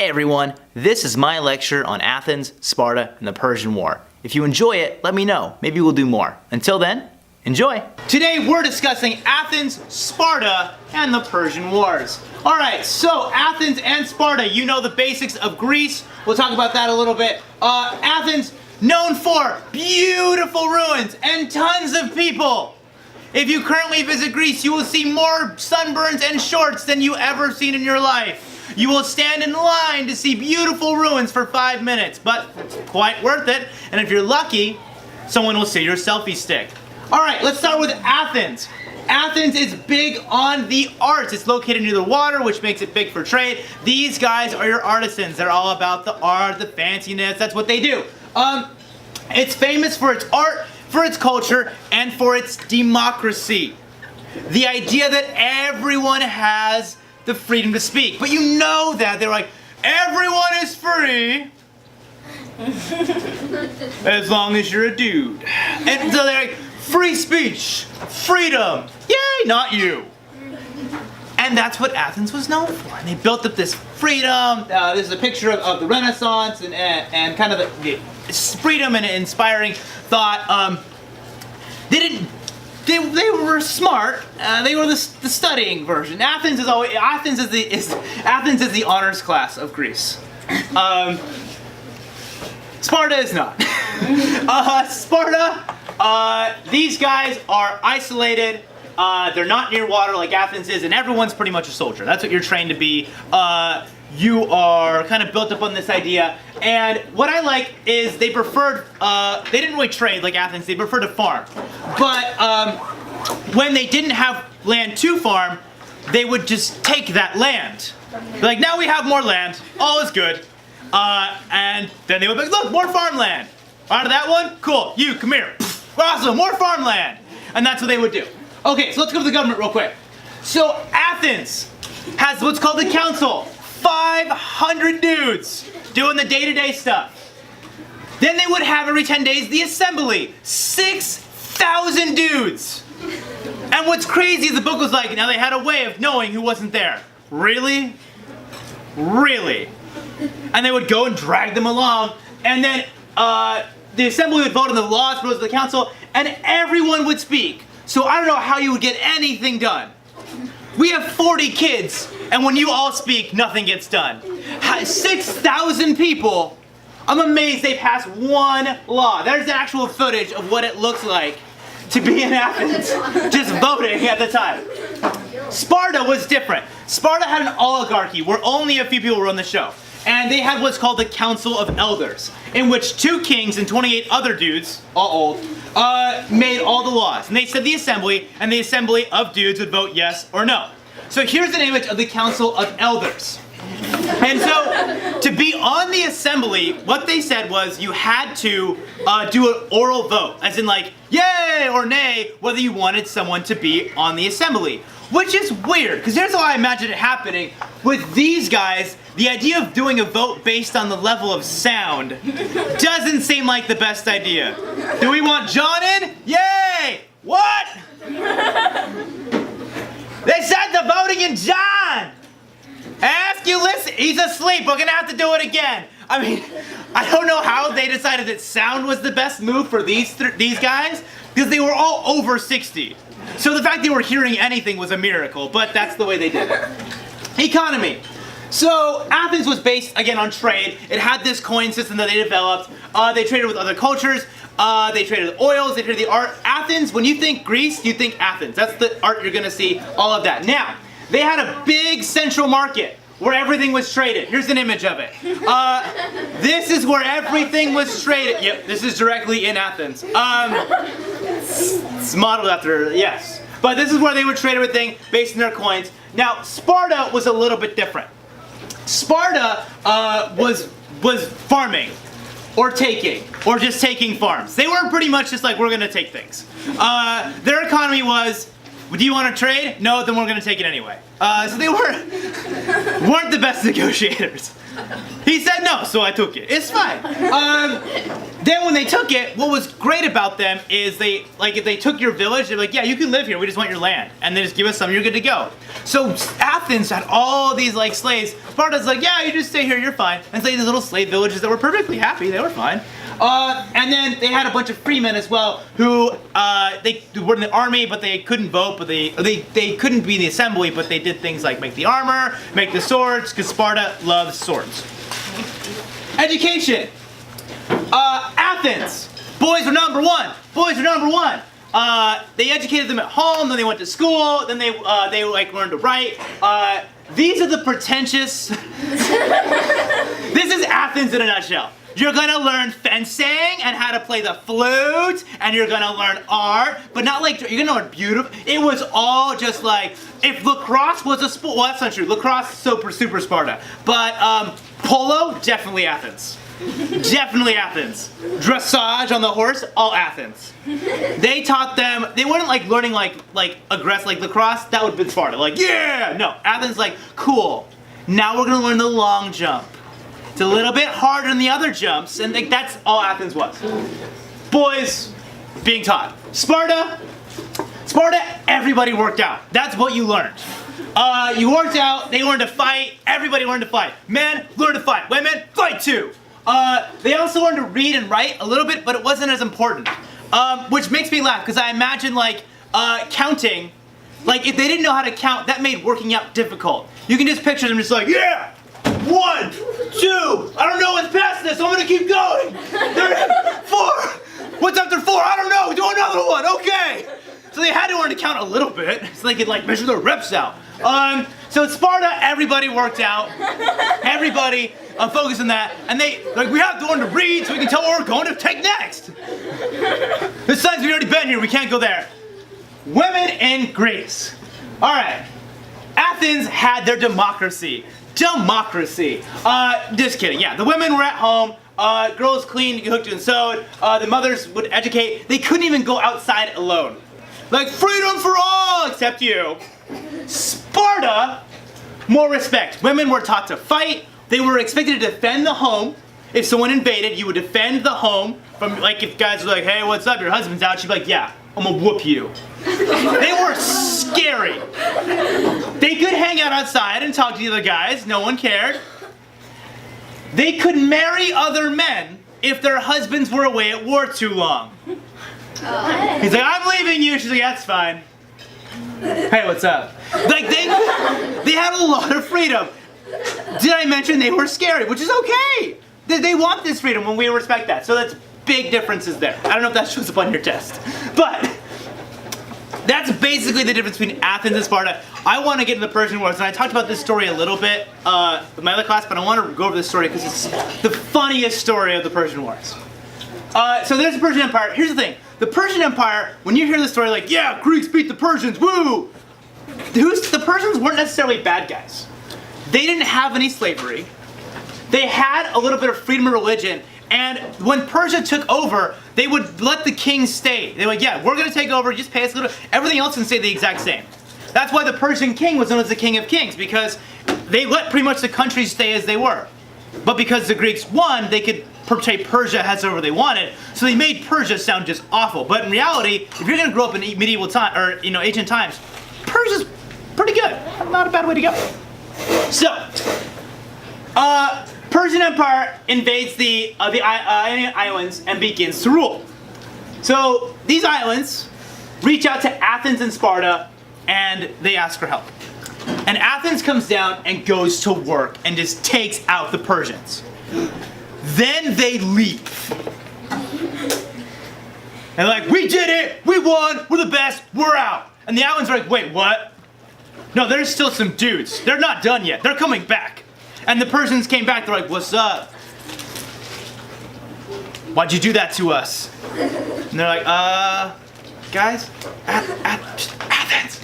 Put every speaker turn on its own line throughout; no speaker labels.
Hey everyone, this is my lecture on Athens, Sparta, and the Persian War. If you enjoy it, let me know. Maybe we'll do more. Until then, enjoy! Today we're discussing Athens, Sparta, and the Persian Wars. Alright, so Athens and Sparta, you know the basics of Greece. We'll talk about that a little bit. Athens, known for beautiful ruins and tons of people. If you currently visit Greece, you will see more sunburns and shorts than you ever seen in your life. You will stand in line to see beautiful ruins for 5 minutes, but it's quite worth it. And if you're lucky, someone will see your selfie stick. All right, let's start with Athens. Athens is big on the arts. It's located near the water, which makes it big for trade. These guys are your artisans. They're all about the art, the fanciness. That's what they do. It's famous for its art, for its culture, and for its democracy. The idea that everyone has the freedom to speak. But you know that. They're like, everyone is free as long as you're a dude. And so they're like, free speech, freedom, yay, not you. And that's what Athens was known for. And they built up this freedom. This is a picture of the Renaissance and kind of the freedom and inspiring thought. They were smart. They were the studying version. Athens is the honors class of Greece. Sparta is not. Sparta. These guys are isolated. They're not near water like Athens is, and everyone's pretty much a soldier. That's what you're trained to be. You are kind of built up on this idea. And what I like is they preferred, they didn't really trade like Athens, they preferred to farm. But when they didn't have land to farm, they would just take that land. They're like, now we have more land, all is good. And then they would be like, look, more farmland. Out of that one? Cool, you, come here. Awesome, more farmland. And that's what they would do. Okay, so let's go to the government real quick. So Athens has what's called the council. 500 dudes doing the day-to-day stuff. Then they would have every 10 days the assembly. 6,000 dudes. And what's crazy is the book was like, now they had a way of knowing who wasn't there. Really? Really? And they would go and drag them along. And then the assembly would vote on the laws, proposed to the council, and everyone would speak. So I don't know how you would get anything done. We have 40 kids, and when you all speak, nothing gets done. 6,000 people, I'm amazed they passed one law. There's actual footage of what it looks like to be in Athens, just voting at the time. Sparta was different. Sparta had an oligarchy where only a few people were on the show. And they had what's called the Council of Elders, in which 2 kings and 28 other dudes, all old, made all the laws. And they said the assembly, and the assembly of dudes would vote yes or no. So here's an image of the Council of Elders. And so, to be on the assembly, what they said was you had to do an oral vote, as in like, yay or nay, whether you wanted someone to be on the assembly. Which is weird, because here's how I imagine it happening. With these guys, the idea of doing a vote based on the level of sound doesn't seem like the best idea. Do we want John in? Yay! What? They said the voting in John! Ask you, listen, he's asleep, we're gonna have to do it again. I mean, I don't know how they decided that sound was the best move for these guys, because they were all over 60. So the fact they were hearing anything was a miracle, but that's the way they did it. Economy. So Athens was based, again, on trade. It had this coin system that they developed. They traded with other cultures. They traded with oils. They traded the art. Athens, when you think Greece, you think Athens. That's the art you're going to see, all of that. Now, they had a big central market where everything was traded. Here's an image of it. This is where everything was traded. Yep, this is directly in Athens. It's modeled after, yes. But this is where they would trade everything based on their coins. Now, Sparta was a little bit different. Sparta was farming, or taking, or just taking farms. They were pretty much just like, we're gonna take things. Their economy was, do you want to trade? No, then we're gonna take it anyway. So they weren't the best negotiators. He said no, so I took it. It's fine. Then when they took it, what was great about them is if they took your village, they're like, yeah, you can live here, we just want your land. And they just give us some, you're good to go. So Athens had all these like slaves. Sparta's like, yeah, you just stay here, you're fine. And so these little slave villages that were perfectly happy, they were fine. And then they had a bunch of freemen as well who they were in the army, but they couldn't vote, but they couldn't be in the assembly, but they did things like make the armor, make the swords, because Sparta loves swords. Education. Athens. Boys were number one. Boys were number one. They educated them at home, then they went to school, then they like learned to write. These are the pretentious. This is Athens in a nutshell. You're gonna learn fencing and how to play the flute, and you're gonna learn art, but not like, you're gonna learn beautiful. It was all just like, if lacrosse was a sport, well that's not true, lacrosse super Sparta. But polo, definitely Athens. Definitely Athens. Dressage on the horse, all Athens. They taught them, they weren't like learning like aggressive, like lacrosse, that would have been Sparta. Like, yeah, no, Athens like, cool. Now we're gonna learn the long jump. It's a little bit harder than the other jumps, and like that's all Athens was. Boys being taught. Sparta, everybody worked out. That's what you learned. You worked out, they learned to fight, everybody learned to fight. Men learned to fight, women fight too. They also learned to read and write a little bit, but it wasn't as important. Which makes me laugh, because I imagine like counting, like if they didn't know how to count, that made working out difficult. You can just picture them just like, yeah! 1, 2, I don't know what's past this, so I'm gonna keep going. 3, 4, what's after 4? I don't know, do another one, okay. So they had to learn to count a little bit, so they could like measure their reps out. So at Sparta, everybody worked out. Everybody focused on that, and they, like, we have to learn to read so we can tell what we're going to take next. Besides, we've already been here, we can't go there. Women in Greece. All right, Athens had their democracy. Democracy. Just kidding. Yeah, the women were at home. Girls cleaned, cooked, and sewed. The mothers would educate. They couldn't even go outside alone. Like freedom for all, except you. Sparta, more respect. Women were taught to fight. They were expected to defend the home. If someone invaded, you would defend the home. From like if guys were like, hey, what's up? Your husband's out. She'd be like, yeah, I'm gonna whoop you. They were scary. They could hang out outside and talk to the other guys. No one cared. They could marry other men if their husbands were away at war too long. Oh. He's like, I'm leaving you. She's like, that's fine. Hey, what's up? Like they had a lot of freedom. Did I mention they were scary? Which is okay. They want this freedom when we respect that. So that's big differences there. I don't know if that shows up on your test. But that's basically the difference between Athens and Sparta. I want to get into the Persian Wars, and I talked about this story a little bit in my other class, but I want to go over this story because it's the funniest story of the Persian Wars. So there's the Persian Empire. Here's the thing. The Persian Empire, when you hear the story like, yeah, Greeks beat the Persians, woo! The Persians weren't necessarily bad guys. They didn't have any slavery. They had a little bit of freedom of religion, and when Persia took over, they would let the king stay. They were like, yeah, we're going to take over, just pay us a little. Everything else can stay the exact same. That's why the Persian king was known as the king of kings, because they let pretty much the countries stay as they were. But because the Greeks won, they could portray Persia as whatever they wanted, so they made Persia sound just awful. But in reality, if you're going to grow up in medieval time, or ancient times, Persia's pretty good. Not a bad way to go. So, Persian Empire invades the Ionian Islands and begins to rule. So these islands reach out to Athens and Sparta, and they ask for help. And Athens comes down and goes to work and just takes out the Persians. Then they leave. And like, we did it! We won! We're the best! We're out! And the islands are like, wait, what? No, there's still some dudes. They're not done yet. They're coming back. And the Persians came back. They're like, what's up? Why'd you do that to us? And they're like, guys, Athens.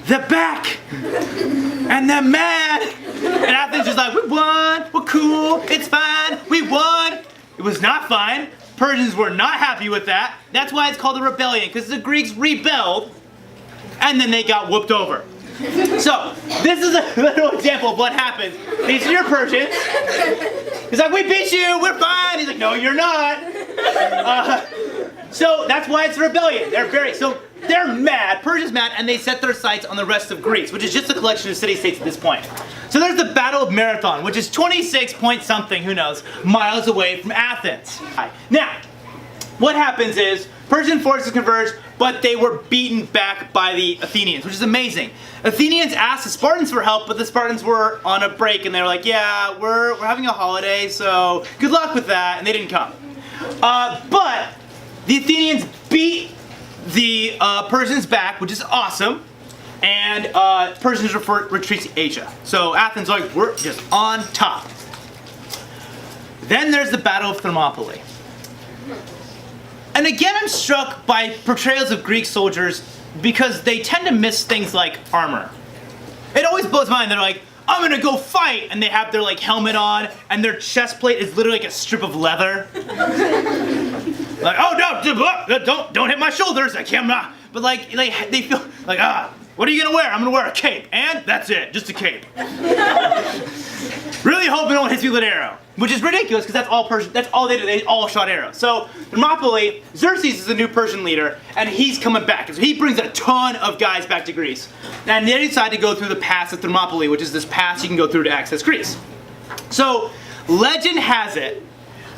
They're back. And they're mad. And Athens is like, we won. We're cool. It's fine. We won. It was not fine. Persians were not happy with that. That's why it's called a rebellion, because the Greeks rebelled and then they got whooped over. So, this is a little example of what happens. These are your Persians. He's like, we beat you, we're fine. He's like, no, you're not. So that's why it's a rebellion. They're mad, Persia's mad, and they set their sights on the rest of Greece, which is just a collection of city-states at this point. So there's the Battle of Marathon, which is 26 point something, who knows, miles away from Athens. Now, what happens is, Persian forces converged, but they were beaten back by the Athenians, which is amazing. Athenians asked the Spartans for help, but the Spartans were on a break, and they were like, yeah, we're having a holiday, so good luck with that, and they didn't come. But the Athenians beat the Persians back, which is awesome, and Persians retreat to Asia. So Athens like, we're just on top. Then there's the Battle of Thermopylae. And again, I'm struck by portrayals of Greek soldiers because they tend to miss things like armor. It always blows my mind. They're like, I'm gonna go fight, and they have their like helmet on, and their chest plate is literally like a strip of leather. Like, oh no, don't hit my shoulders. I can't. But like they feel like, what are you gonna wear? I'm gonna wear a cape, and that's it, just a cape. Really hoping no one hits me with an arrow, which is ridiculous because that's all Persian. That's all they did. They all shot arrows. So Thermopylae, Xerxes is the new Persian leader, and he's coming back. So he brings a ton of guys back to Greece, and they decide to go through the pass of Thermopylae, which is this pass you can go through to access Greece. So legend has it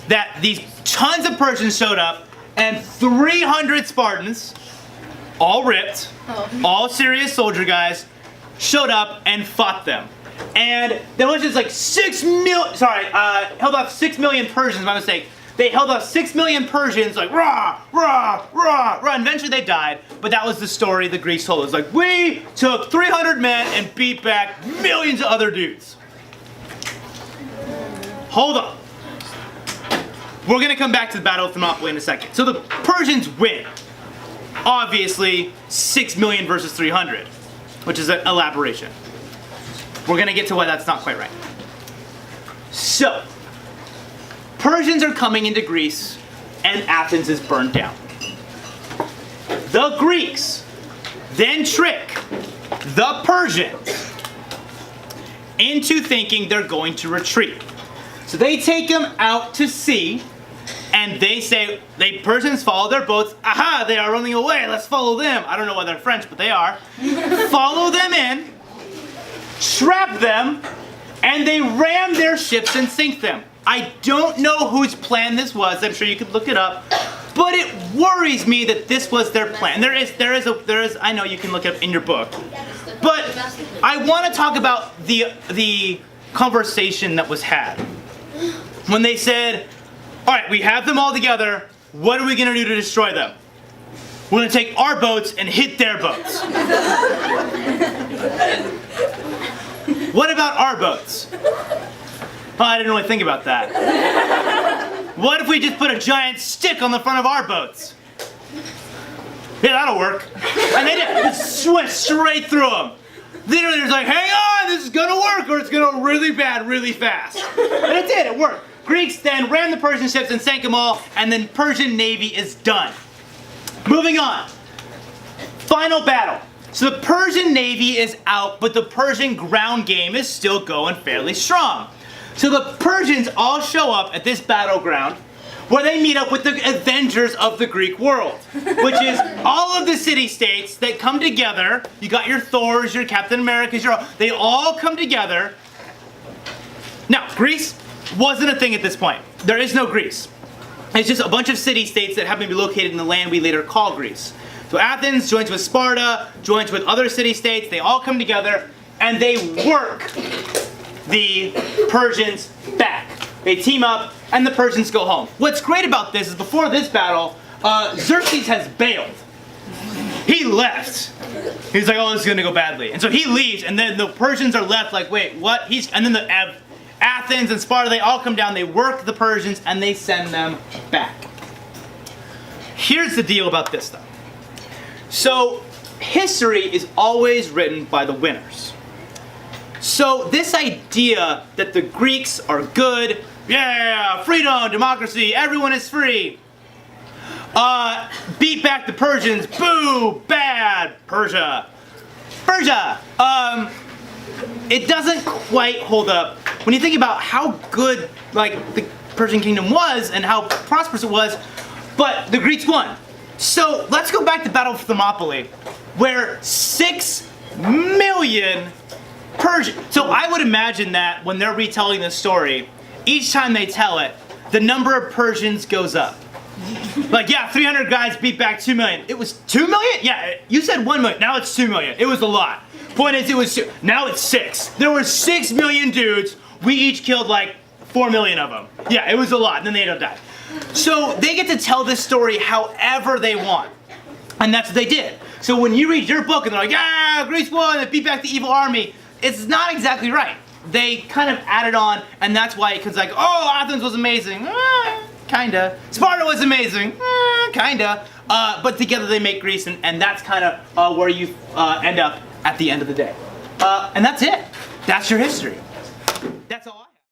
that these tons of Persians showed up, and 300 Spartans, all ripped, all serious soldier guys, showed up and fought them. And there was just like held off 6 million Persians, my mistake. They held off 6 million Persians, like, rah, rah, rah, rah. And eventually they died, but that was the story the Greeks told us. Like, we took 300 men and beat back millions of other dudes. Hold on. We're gonna come back to the Battle of Thermopylae in a second. So the Persians win. Obviously, 6 million versus 300, which is an elaboration. We're gonna get to why that's not quite right. So, Persians are coming into Greece, and Athens is burned down. The Greeks then trick the Persians into thinking they're going to retreat. So they take them out to sea, and they say, Persians follow their boats. Aha, they are running away, let's follow them. I don't know why they're French, but they are. Follow them in, trap them, and they ram their ships and sink them. I don't know whose plan this was. I'm sure you could look it up, but it worries me that this was their plan. There is. I know you can look it up in your book, but I want to talk about the conversation that was had when they said, "All right, we have them all together. What are we gonna do to destroy them? We're gonna take our boats and hit their boats." What about our boats? Oh, I didn't really think about that. What if we just put a giant stick on the front of our boats? Yeah, that'll work. And they did. It went straight through them. Literally, it was like, hang on, this is gonna work, or it's gonna go really bad, really fast. And it did, it worked. Greeks then ran the Persian ships and sank them all, and then Persian navy is done. Moving on. Final battle. So the Persian navy is out, but the Persian ground game is still going fairly strong. So the Persians all show up at this battleground where they meet up with the Avengers of the Greek world, which is all of the city-states that come together. You got your Thors, your Captain Americas, they all come together. Now, Greece wasn't a thing at this point. There is no Greece. It's just a bunch of city-states that happen to be located in the land we later call Greece. So Athens joins with Sparta, joins with other city-states, they all come together, and they work the Persians back. They team up, and the Persians go home. What's great about this is before this battle, Xerxes has bailed. He left. He's like, oh, this is gonna go badly. And so he leaves, and then the Persians are left like, wait, what? And then the Athens and Sparta, they all come down, they work the Persians, and they send them back. Here's the deal about this, though. So, history is always written by the winners. So this idea that the Greeks are good, yeah, freedom, democracy, everyone is free. Beat back the Persians, boo, bad, Persia. Persia. It doesn't quite hold up when you think about how good like the Persian kingdom was and how prosperous it was, but the Greeks won. So let's go back to Battle of Thermopylae, where 6 million Persian. So I would imagine that when they're retelling this story, each time they tell it, the number of Persians goes up. Like, yeah, 300 guys beat back 2 million. It was 2 million? Yeah, you said 1 million. Now it's 2 million. It was a lot. Point is, it was 2. Now it's 6. There were 6 million dudes. We each killed like 4 million of them. Yeah, it was a lot. And then they ended up dying. So they get to tell this story however they want. And that's what they did. So when you read your book and they're like, yeah, Greece won, they beat back the evil army, it's not exactly right. They kind of added on, and that's why it comes like, oh, Athens was amazing. Kinda. Sparta was amazing. Kinda. But together they make Greece, and that's kind of where you end up at the end of the day. And that's it. That's your history.